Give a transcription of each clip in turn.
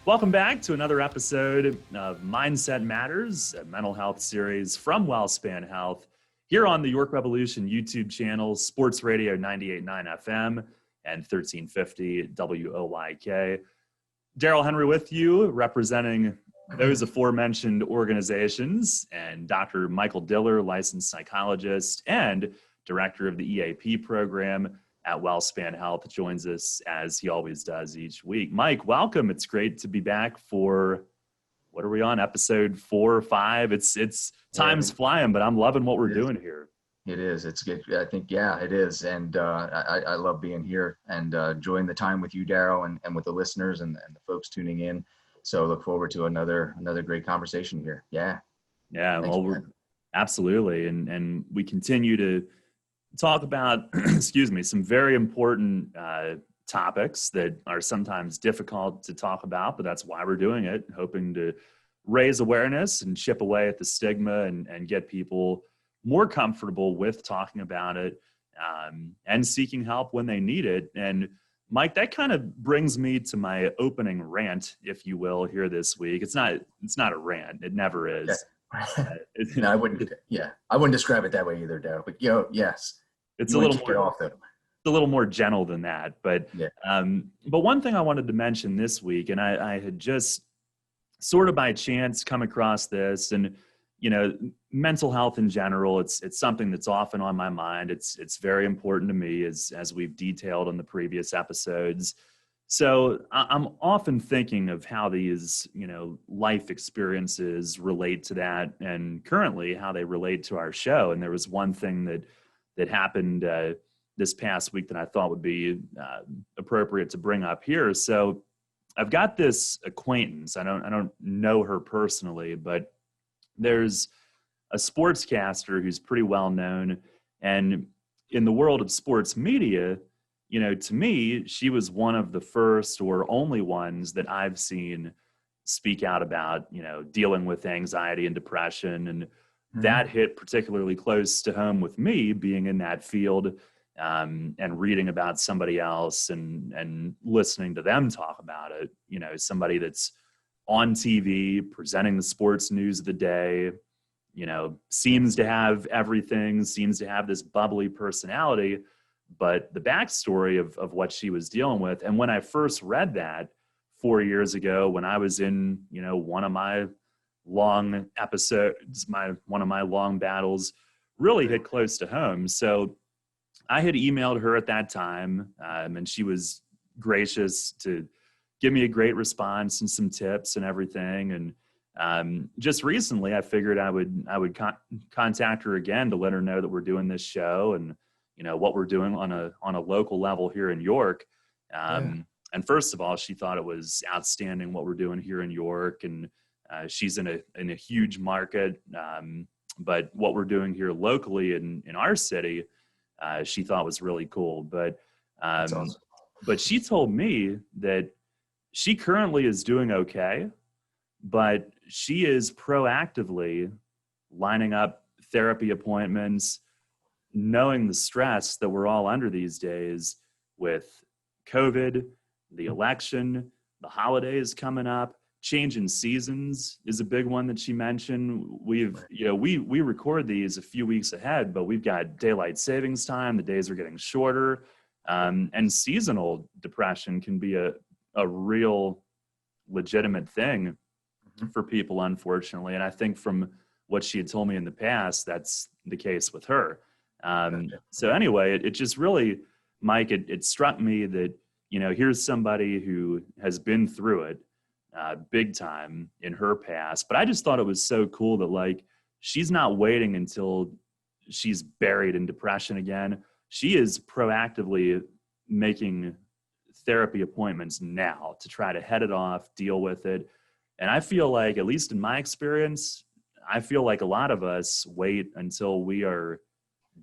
Welcome back to another episode of Mindset Matters, a mental health series from WellSpan Health, here on the York Revolution YouTube channel, Sports Radio 98.9 FM and 1350 WOYK. Daryl Henry with you, representing those aforementioned organizations, and Dr. Michael Diller, licensed psychologist and director of the EAP program at WellSpan Health, joins us as he always does each week. Mike, welcome. It's great to be back for, what are we on, episode 4 or 5? It's time's flying, but I'm loving what we're doing here. It is. It's good. I think, yeah, it is. And I love being here and enjoying the time with you, Daryl, and with the listeners and the folks tuning in. So look forward to another great conversation here. Yeah. Yeah. Well, absolutely. And we continue to talk about, some very important topics that are sometimes difficult to talk about, but that's why we're doing it, hoping to raise awareness and chip away at the stigma and get people more comfortable with talking about it and seeking help when they need it. And Mike, that kind of brings me to my opening rant, if you will, here this week. It's not a rant. It never is. Yeah. No, I wouldn't describe it that way either, Daryl, but yes. It's a little more gentle than that, but one thing I wanted to mention this week, and I had just sort of by chance come across this, and mental health in general, it's something that's often on my mind. It's very important to me, as we've detailed in the previous episodes. So I'm often thinking of how these life experiences relate to that, and currently how they relate to our show. And there was one thing that happened this past week that I thought would be appropriate to bring up here. So I've got this acquaintance. I don't know her personally, but there's a sportscaster who's pretty well known. And in the world of sports media, to me, she was one of the first or only ones that I've seen speak out about, dealing with anxiety and depression. And that hit particularly close to home with me, being in that field and reading about somebody else and listening to them talk about it. Somebody that's on TV presenting the sports news of the day, seems to have everything, seems to have this bubbly personality, but the backstory of what she was dealing with. And when I first read that 4 years ago, when I was in, one of my long episodes, one of my long battles, really hit close to home. So I had emailed her at that time, and she was gracious to give me a great response and some tips and everything. And just recently, I figured I would contact her again to let her know that we're doing this show and what we're doing on a local level here in York. And first of all, she thought it was outstanding what we're doing here in York, and she's in a huge market, but what we're doing here locally in our city, she thought was really cool. But awesome. But she told me that she currently is doing okay, but she is proactively lining up therapy appointments, knowing the stress that we're all under these days with COVID, the election, the holidays coming up. Change in seasons is a big one that she mentioned. We record these a few weeks ahead, but we've got daylight savings time. The days are getting shorter, and seasonal depression can be a real legitimate thing for people, unfortunately. And I think from what she had told me in the past, that's the case with her. So anyway, it just really, Mike, it struck me that, here's somebody who has been through it big time in her past. But I just thought it was so cool that she's not waiting until she's buried in depression again. She is proactively making therapy appointments now to try to head it off, deal with it. And I feel like, at least in my experience, I feel like a lot of us wait until we are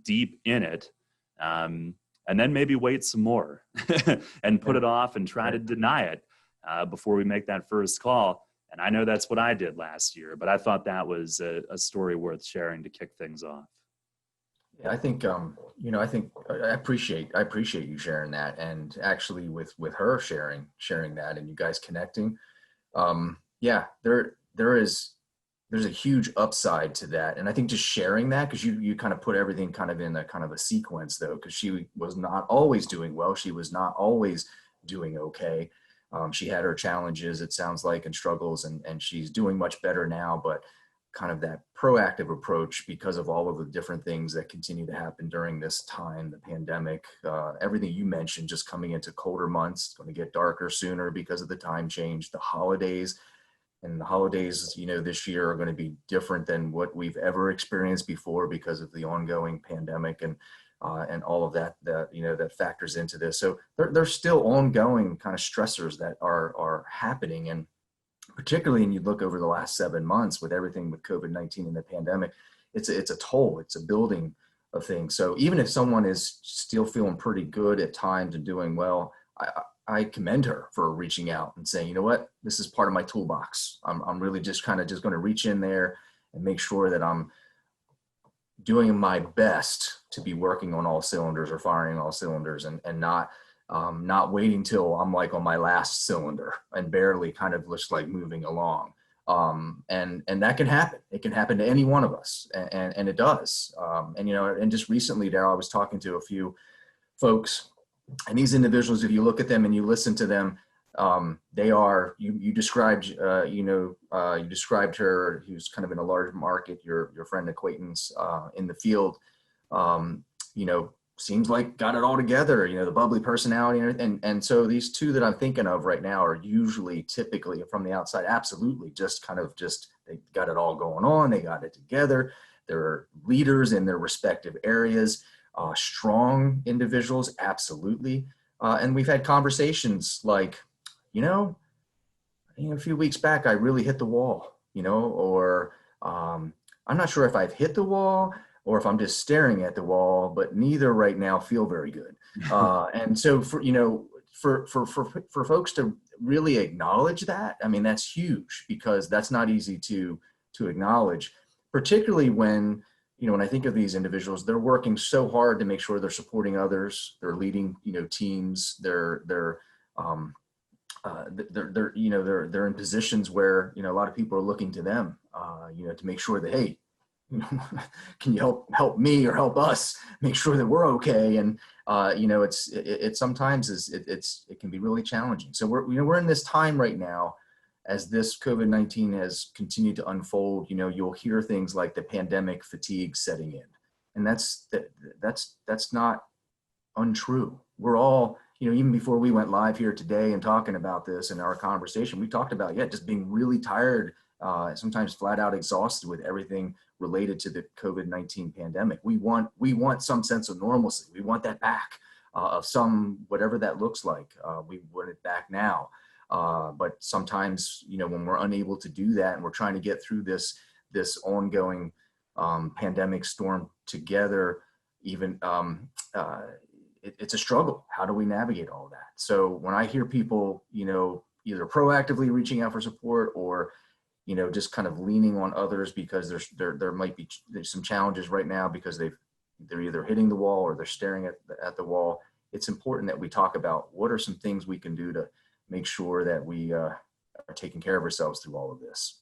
deep in it, and then maybe wait some more and put it off and try to deny it before we make that first call. And I know that's what I did last year, but I thought that was a story worth sharing to kick things off. Yeah, I think, I appreciate you sharing that, and actually with her sharing that and you guys connecting. Yeah, there's a huge upside to that. And I think just sharing that, because you kind of put everything kind of in a kind of a sequence though, because she was not always doing well. She was not always doing okay. She had her challenges, it sounds like, and struggles, and she's doing much better now. But kind of that proactive approach, because of all of the different things that continue to happen during this time, the pandemic, everything you mentioned, just coming into colder months, it's going to get darker sooner because of the time change, the holidays. And the holidays, this year are going to be different than what we've ever experienced before because of the ongoing pandemic and all of that that factors into this. So there's still ongoing kind of stressors that are happening, and particularly when you look over the last 7 months with everything with COVID-19 and the pandemic, it's a toll, it's a building of things. So even if someone is still feeling pretty good at times and doing well, I commend her for reaching out and saying, you know what, this is part of my toolbox. I'm really just kind of just going to reach in there and make sure that I'm doing my best to be working on all cylinders or firing all cylinders, and not waiting till I'm like on my last cylinder and barely kind of just like moving along. And that can happen. It can happen to any one of us, and it does. And just recently, Daryl, I was talking to a few folks, and these individuals, if you look at them and you listen to them, they are, you described, you described her, who's kind of in a large market, your friend acquaintance in the field, seems like got it all together, the bubbly personality and so these two that I'm thinking of right now are usually typically from the outside, absolutely just they got it all going on. They got it together. They're leaders in their respective areas, strong individuals. Absolutely. And we've had conversations like, a few weeks back, I really hit the wall, or I'm not sure if I've hit the wall or if I'm just staring at the wall, but neither right now feel very good. And so for folks to really acknowledge that, I mean, that's huge, because that's not easy to acknowledge, particularly when, when I think of these individuals, they're working so hard to make sure they're supporting others, they're leading, teams, they're in positions where, a lot of people are looking to them, to make sure that, hey, can you help me or help us make sure that we're okay? And it sometimes it can be really challenging. So we're in this time right now, as this COVID-19 has continued to unfold. You'll hear things like the pandemic fatigue setting in, and that's not untrue. We're all, even before we went live here today and talking about this in our conversation, we talked about, just being really tired, sometimes flat out exhausted with everything related to the COVID-19 pandemic. We want some sense of normalcy. We want that back, of some, whatever that looks like. We want it back now. But sometimes, when we're unable to do that and we're trying to get through this ongoing pandemic storm together, even it's a struggle. How do we navigate all of that? So when I hear people, either proactively reaching out for support or, just kind of leaning on others because there might be some challenges right now because they're either hitting the wall or they're staring at the wall. It's important that we talk about what are some things we can do to make sure that we are taking care of ourselves through all of this.